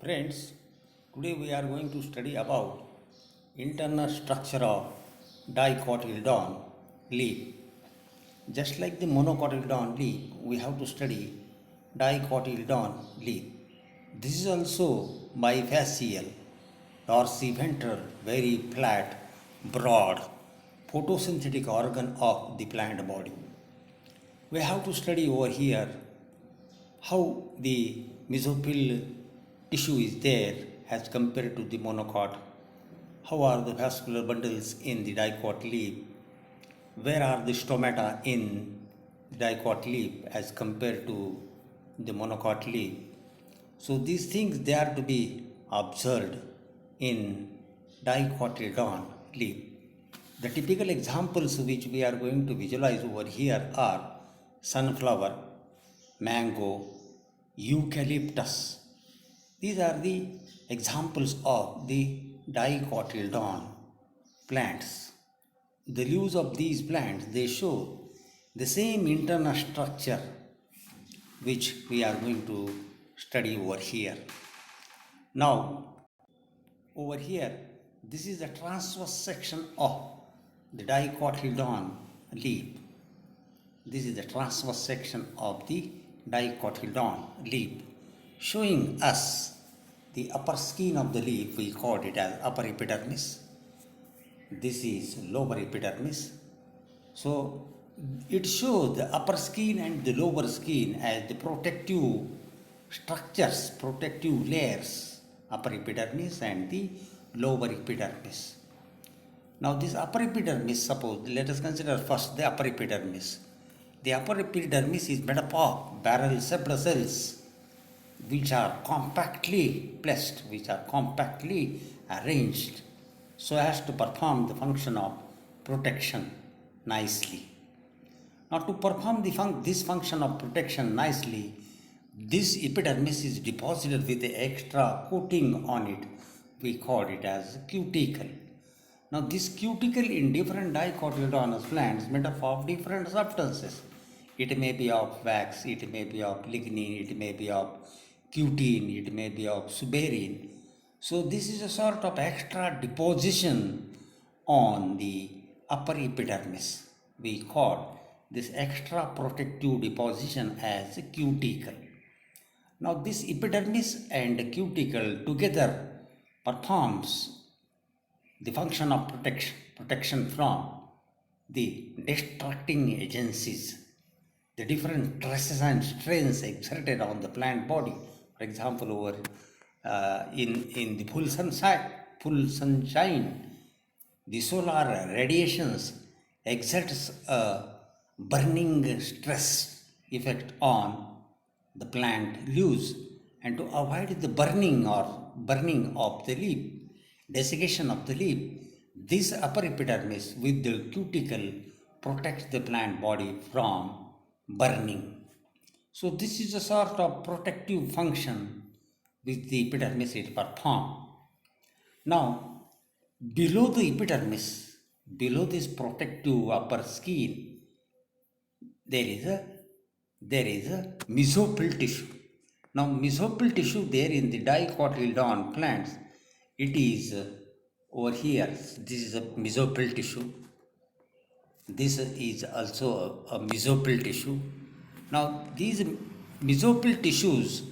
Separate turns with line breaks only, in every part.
Friends, today we are going to study about internal structure of dicotyledon leaf. Just like the monocotyledon leaf, we have to study dicotyledon leaf. This is also bifacial, dorsiventral, very flat, broad, photosynthetic organ of the plant body. We have to study over here how the mesophyll tissue is there as compared to the monocot. How are the vascular bundles in the dicot leaf? Where are the stomata in the dicot leaf as compared to the monocot leaf? So these things they are to be observed in dicotyledon leaf. The typical examples which we are going to visualize over here are sunflower, mango, eucalyptus. These are the examples of the dicotyledon plants. The leaves of these plants they show the same internal structure which we are going to study over here. Now, over here, this is the transverse section of the dicotyledon leaf. This is the transverse section of the dicotyledon leaf, showing us the upper skin of the leaf. We call it as upper epidermis. This is lower epidermis. So it shows the upper skin and the lower skin as the protective structures, protective layers, upper epidermis and the lower epidermis. Now this upper epidermis, suppose, let us consider first the upper epidermis. The upper epidermis is made up of barrel septal cells which are compactly placed, which are compactly arranged so as to perform the function of protection nicely. Now to perform this function of protection nicely, this epidermis is deposited with the extra coating on it. We call it as cuticle. Now this cuticle in different dicotyledonous plants made up of different substances. It may be of wax, it may be of lignin, it may be of cutin, it may be of suberin. So this is a sort of extra deposition on the upper epidermis. We call this extra protective deposition as a cuticle. Now this epidermis and cuticle together performs the function of protection from the destructing agencies, the different stresses and strains exerted on the plant body. For example, over in the full sunshine, the solar radiations exerts a burning stress effect on the plant leaves, and to avoid the burning of the leaf, desiccation of the leaf, this upper epidermis with the cuticle protects the plant body from burning. So this is a sort of protective function which the epidermis it performs. Now, below the epidermis, below this protective upper skin, there is a mesophyll tissue. Now, mesophyll tissue there in the dicotyledon plants, it is over here. This is a mesophyll tissue. This is also a mesophyll tissue. Now, these mesophyll tissues,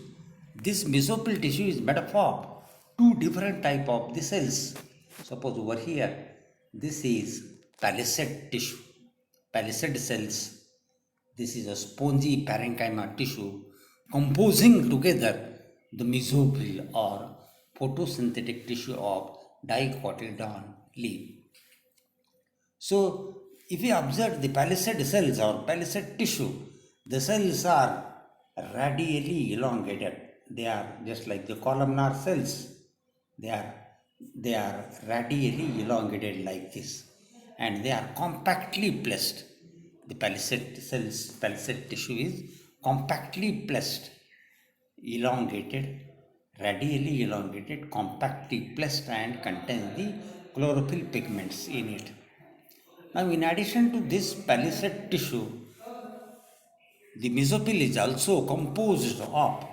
this mesophyll tissue is made up of two different type of the cells. Suppose over here, this is palisade tissue, palisade cells. This is a spongy parenchyma tissue composing together the mesophyll or photosynthetic tissue of dicotyledon leaf. So, if we observe the palisade cells or palisade tissue, the cells are radially elongated. They are just like the columnar cells. They are radially elongated like this, and they are compactly placed. The palisade cells, palisade tissue is compactly placed, elongated, radially elongated, compactly placed, and contains the chlorophyll pigments in it. Now, in addition to this palisade tissue, the mesophyll is also composed of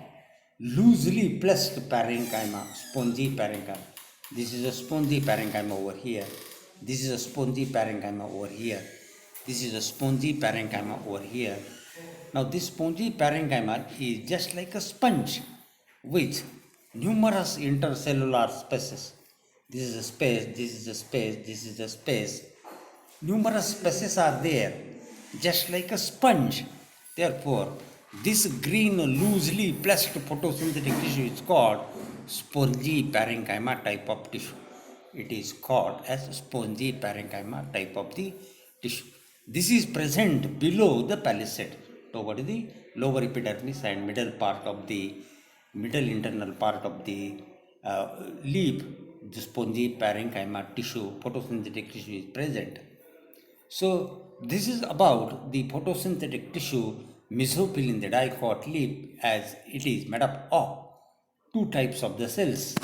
loosely pressed parenchyma, spongy parenchyma. This is a spongy parenchyma over here. This is a spongy parenchyma over here. This is a spongy parenchyma over here. Now this spongy parenchyma is just like a sponge with numerous intercellular spaces. This is a space, this is a space, this is a space. Numerous spaces are there, just like a sponge. Therefore, this green loosely pressed photosynthetic tissue is called spongy parenchyma type of tissue. It is called as spongy parenchyma type of the tissue. This is present below the palisade, toward the lower epidermis and middle internal part of the leaf. The spongy parenchyma tissue, photosynthetic tissue is present. So this is about the photosynthetic tissue mesophyll in the dicot leaf, as it is made up of two types of the cells,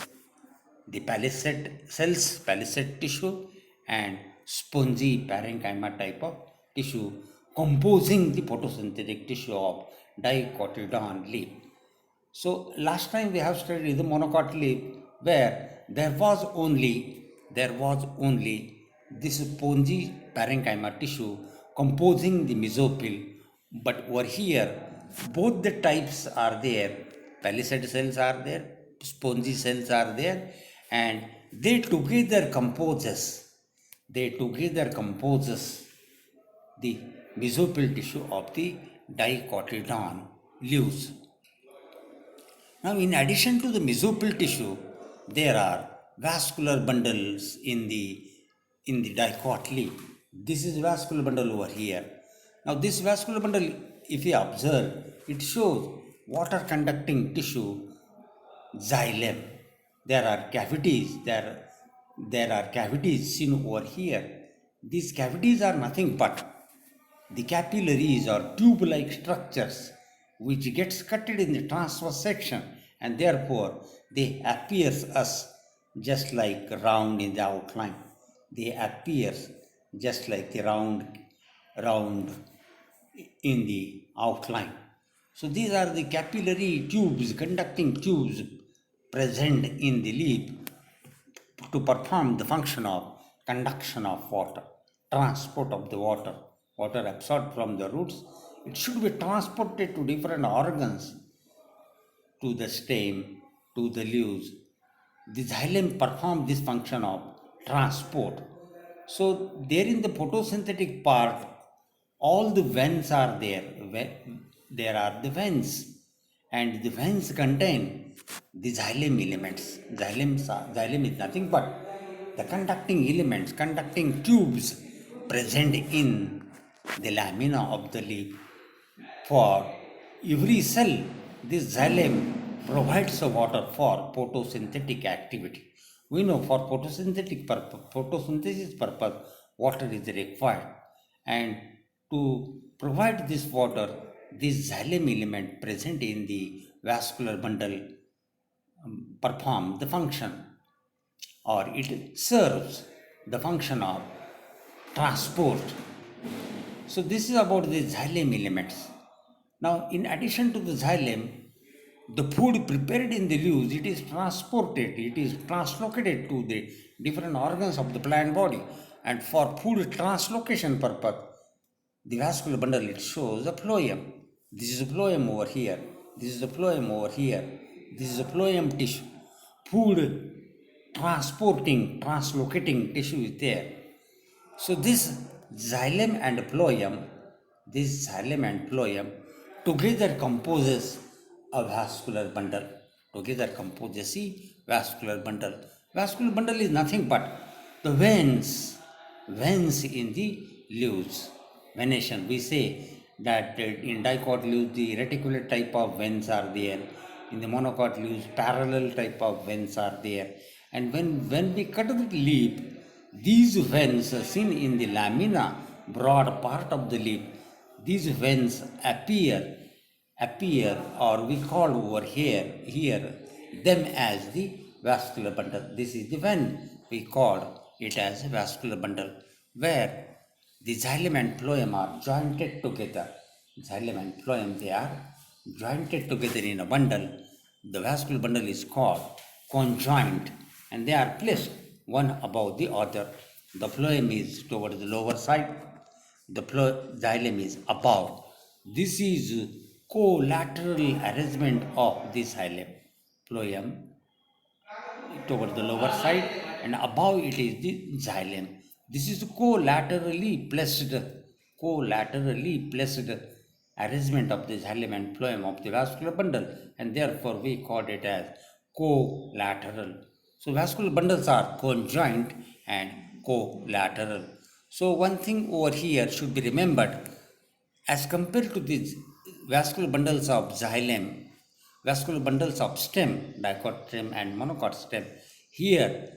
the palisade cells, palisade tissue, and spongy parenchyma type of tissue composing the photosynthetic tissue of dicotyledon leaf. So last time we have studied the monocotyledon where there was only this spongy parenchyma tissue composing the mesophyll, but over here both the types are there. Palisade cells are there, spongy cells are there, and they together composes the mesophyll tissue of the dicotyledon leaves. Now, in addition to the mesophyll tissue, there are vascular bundles in the dicot leaf. This is vascular bundle over here. Now, this vascular bundle, if you observe, it shows water conducting tissue xylem. There are cavities. There are cavities seen over here. These cavities are nothing but the capillaries or tube-like structures which gets cutted in the transverse section, and therefore they appears as just like round in the outline. They appear just like the round in the outline. So these are the capillary tubes, conducting tubes present in the leaf to perform the function of conduction of water, transport of the water absorbed from the roots. It should be transported to different organs, to the stem, to the leaves. The xylem perform this function of transport. So there in the photosynthetic part, all the veins are there. There are the veins, and the veins contain the xylem elements. Xylem is nothing but the conducting elements, conducting tubes present in the lamina of the leaf. For every cell, this xylem provides the water for photosynthetic activity. We know for photosynthesis purpose, water is required, and to provide this water, this xylem element present in the vascular bundle perform the function, or it serves the function of transport. So this is about the xylem elements. Now, in addition to the xylem, the food prepared in the leaves, it is transported, it is translocated to the different organs of the plant body. And for food translocation purpose, the vascular bundle, it shows a phloem. This is a phloem over here. This is a phloem over here. This is a phloem tissue. Food transporting, translocating tissue is there. So xylem and phloem, this xylem and phloem together composes a vascular bundle. Together composes a vascular bundle. Vascular bundle is nothing but the veins in the leaves. Venation. We say that in dicot leaves the reticulate type of veins are there. In the monocot leaves, parallel type of veins are there. And when we cut the leaf, these veins are seen in the lamina, broad part of the leaf. These veins appear, or we call over here them as the vascular bundle. This is the vein, we call it as a vascular bundle, where the xylem and phloem are jointed together. Xylem and phloem, they are jointed together in a bundle, the vascular bundle is called conjoint, and they are placed one above the other. The phloem is toward the lower side, the xylem is above. This is collateral arrangement of the xylem. Phloem toward the lower side, and above it is the xylem. This is the collaterally placed arrangement of the xylem and phloem of the vascular bundle, and therefore we call it as collateral. So vascular bundles are conjoint and collateral. So one thing over here should be remembered, as compared to these vascular bundles of xylem, vascular bundles of stem, dicot stem and monocot stem, here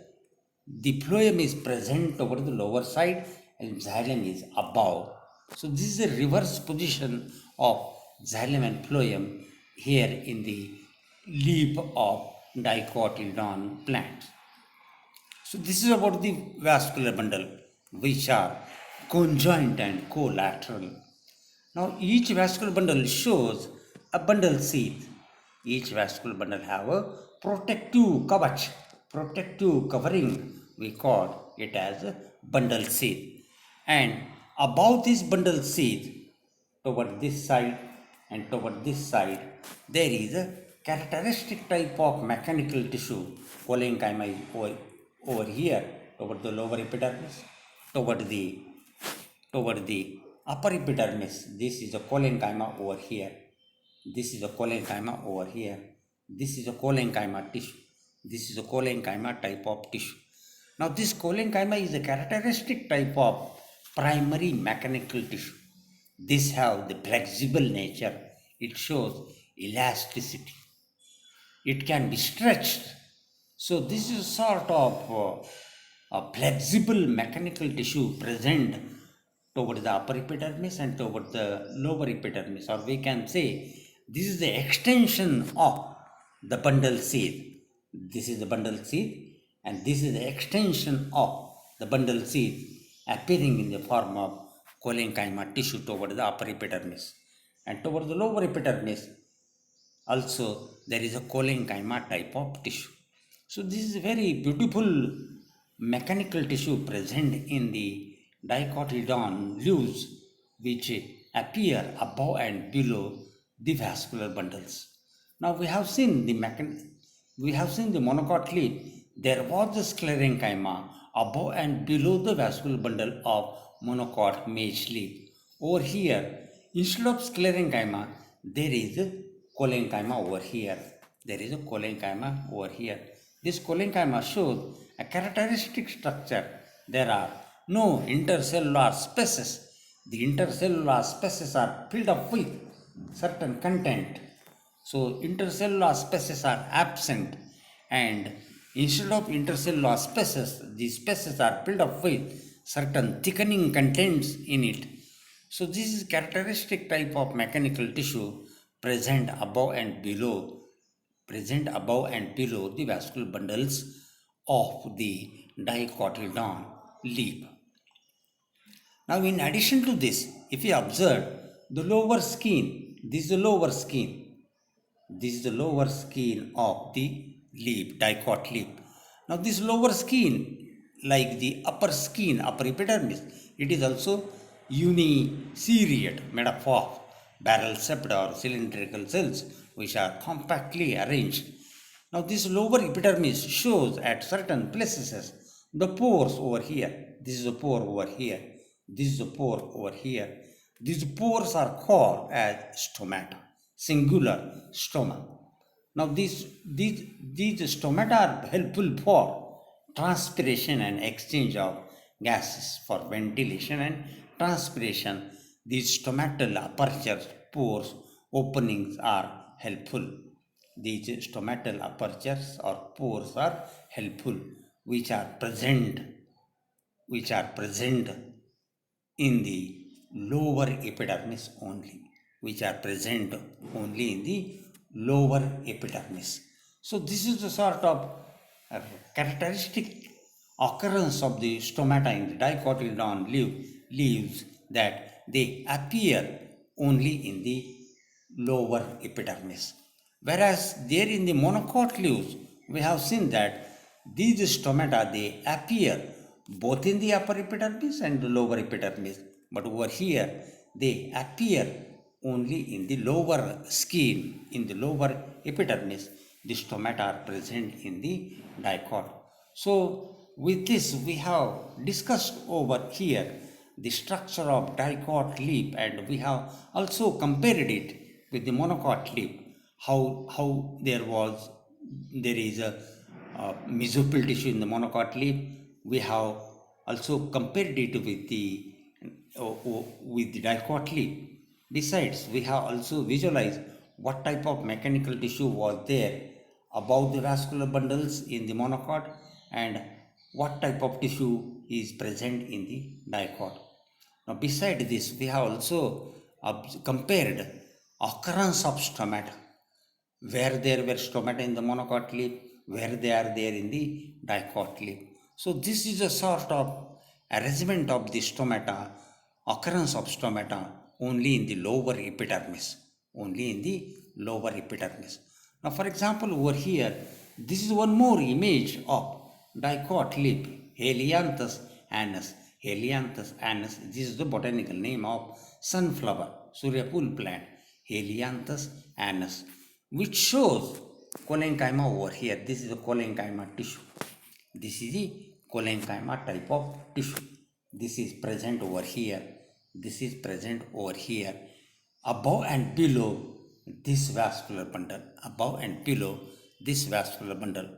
the phloem is present over the lower side and xylem is above. So this is a reverse position of xylem and phloem here in the leaf of dicotyledon plants. So this is about the vascular bundle, which are conjoint and collateral. Now each vascular bundle shows a bundle sheath. Each vascular bundle have a protective covering. We call it as a bundle sheath. And above this bundle sheath, toward this side and toward this side, there is a characteristic type of mechanical tissue. Cholenchyma is over here, toward the lower epidermis, toward the upper epidermis. This is a cholenchyma over here. This is a cholenchyma over here. This is a cholenchyma tissue. This is a cholenchyma type of tissue. Now this cholenchyma is a characteristic type of primary mechanical tissue. This have the flexible nature. It shows elasticity. It can be stretched. So this is sort of a flexible mechanical tissue present toward the upper epidermis and toward the lower epidermis, or we can say this is the extension of the bundle sheath. This is the bundle sheath, and this is the extension of the bundle sheath appearing in the form of cholenchyma tissue toward the upper epidermis, and toward the lower epidermis also there is a cholenchyma type of tissue. So this is very beautiful mechanical tissue present in the dicotyledon leaves, which appear above and below the vascular bundles. Now we have seen the monocot leaf. There was a sclerenchyma above and below the vascular bundle of monocot maize leaf. Over here, instead of sclerenchyma, there is a cholenchyma over here. There is a cholenchyma over here. This cholenchyma shows a characteristic structure. There are no intercellular spaces. The intercellular spaces are filled up with certain content. So intercellular spaces are absent, and instead of intercellular spaces, these spaces are filled up with certain thickening contents in it. So this is characteristic type of mechanical tissue present above and below the vascular bundles of the dicotyledon leaf. Now in addition to this, if you observe the lower skin, this is the lower skin. This is the lower skin of the leaf, dicot leaf. Now this lower skin, like the upper skin, upper epidermis, it is also uniseriate, made up of barrel-shaped or cylindrical cells which are compactly arranged. Now this lower epidermis shows at certain places the pores over here. This is a pore over here. This is a pore over here. These pores are called as stomata, singular stoma. Now these stomata are helpful for transpiration and exchange of gases. For ventilation and transpiration, these stomatal apertures, pores, openings are helpful. These stomatal apertures or pores are helpful, which are present in the lower epidermis only, which are present only in the lower epidermis. So this is the sort of characteristic occurrence of the stomata in the dicotyledon leaves, that they appear only in the lower epidermis. Whereas there in the monocot leaves, we have seen that these stomata they appear both in the upper epidermis and the lower epidermis, but over here they appear only in the lower skin, in the lower epidermis. The stomata are present in the dicot. So with this we have discussed over here the structure of dicot leaf, and we have also compared it with the monocot leaf. How there is a mesophyll tissue in the monocot leaf. We have also compared it with the dicot leaf. Besides, we have also visualized what type of mechanical tissue was there above the vascular bundles in the monocot, and what type of tissue is present in the dicot. Now, beside this, we have also compared occurrence of stomata, where there were stomata in the monocot leaf, where they are there in the dicot leaf. So this is a sort of arrangement of the stomata, occurrence of stomata only in the lower epidermis, only in the lower epidermis. Now, for example, over here, this is one more image of dicot leaf, Helianthus annus. Helianthus annus, this is the botanical name of sunflower, Suryaphul plant, Helianthus annus, which shows cholenchyma over here. This is a cholenchyma tissue. This is the cholenchyma type of tissue. This is present over here. This is present over here. Above and below this vascular bundle. Above and below this vascular bundle.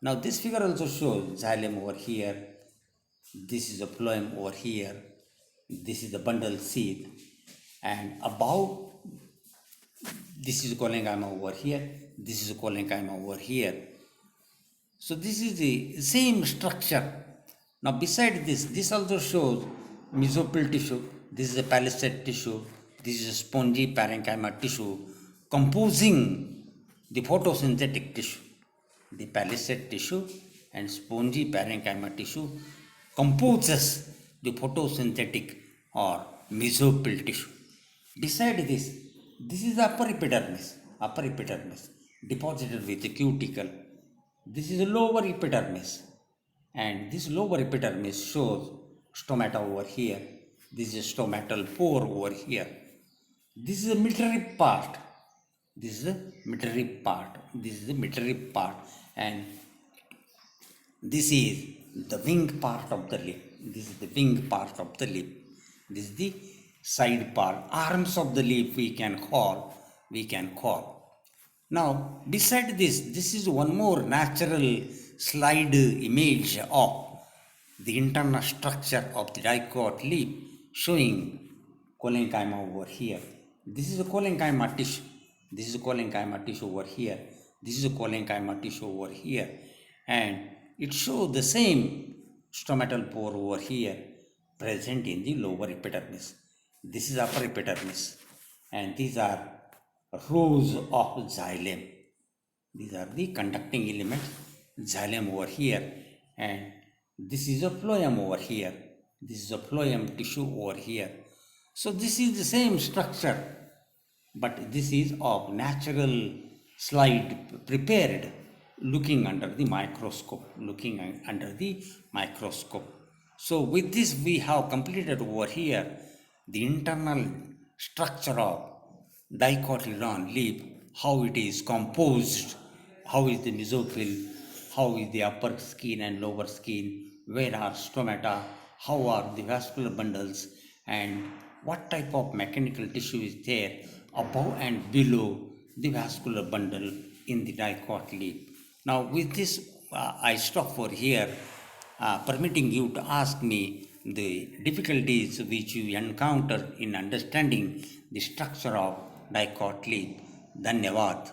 Now this figure also shows xylem over here. This is a phloem over here. This is the bundle sheath. And above, this is cholenchyma over here. This is cholenchyma over here. So this is the same structure. Now beside this, this also shows mesophyll tissue. This is a palisade tissue. This is a spongy parenchyma tissue composing the photosynthetic tissue. The palisade tissue and spongy parenchyma tissue composes the photosynthetic or mesophyll tissue. Beside this, this is the upper epidermis deposited with the cuticle. This is the lower epidermis, and this lower epidermis shows stomata over here. This is stomatal pore over here. This is the medullary part. This is the medullary part. This is the medullary part, and this is the wing part of the lip. This is the wing part of the lip. This is the side part, arms of the lip we can call. Now, beside this, this is one more natural slide image of the internal structure of the dicot leaf, showing cholenchyma over here. This is a cholenchyma tissue. This is a cholenchyma tissue over here. This is a cholenchyma tissue over here. And it shows the same stomatal pore over here present in the lower epidermis. This is upper epidermis. And these are rows of xylem. These are the conducting elements, xylem over here, and this is a phloem over here. This is a phloem tissue over here. So this is the same structure, but this is of natural slide prepared looking under the microscope. So with this we have completed over here the internal structure of Dicotyledon leaf, how it is composed, how is the mesophyll, how is the upper skin and lower skin, where are stomata, how are the vascular bundles, and what type of mechanical tissue is there above and below the vascular bundle in the dicot leaf. Now with this I stop for here, permitting you to ask me the difficulties which you encounter in understanding the structure of dicot leaf. धन्यवाद.